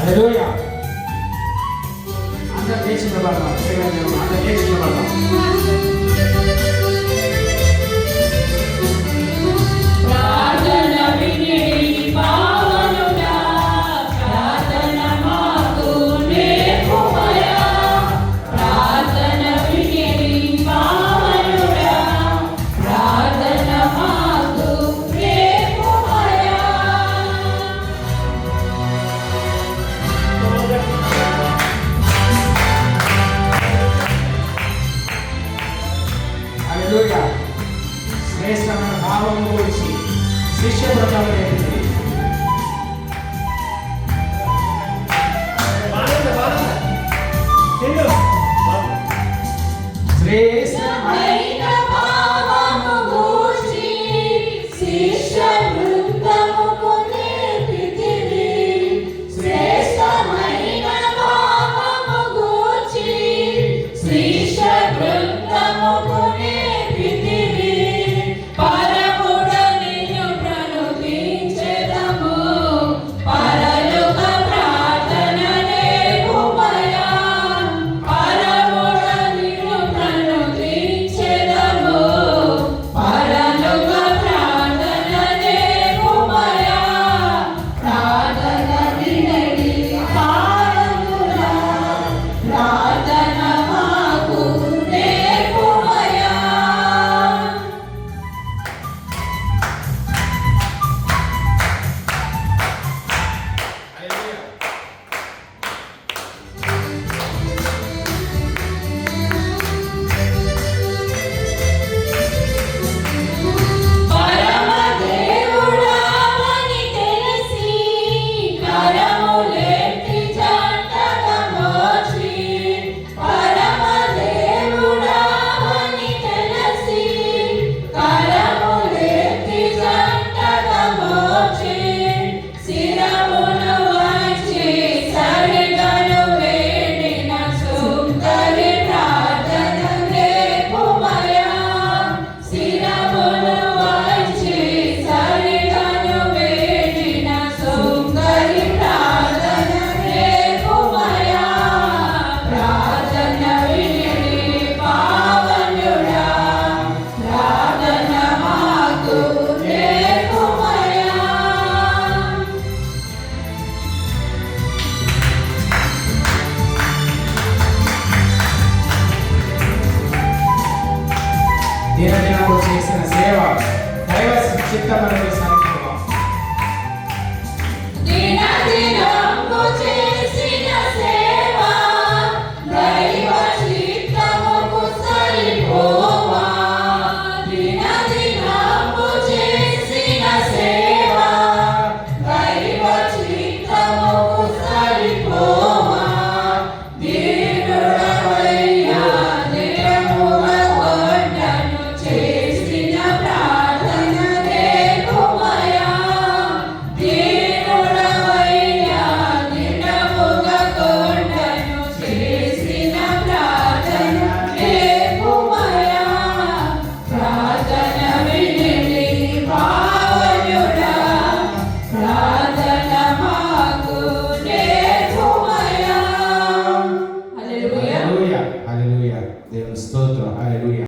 హల్లెలూయా. అందరూ లేచి నిలబడదాం. అందరూ లేచి నిలబడదాం. హల్లెలూయా. శ్రేష్టమైన భావం గురించి శిష్య బృందం నేర్పింది. శ్రేష్టమైన భావము గురించి శిష్య బృందముకు నేర్పింది. శ్రేష్టమైన భావము గురించి శిష్య బృందముకు దినదినము చేసిన సేవ దైవ చిత్తమని సంకల్పం. దినదినము చేసిన సేవ దైవ చిత్తముకు సరిపోవా. దినదినము చేసిన సేవ దైవ చిత్తముకు సరిపోవా. దేవుడవయ్యా దినముగా చేసిన ప్రార్థన రేపుమయా. దేవుడవయ్యా దినముగా కొండను చేసిన ప్రార్థన రేపుమయా. ప్రార్థన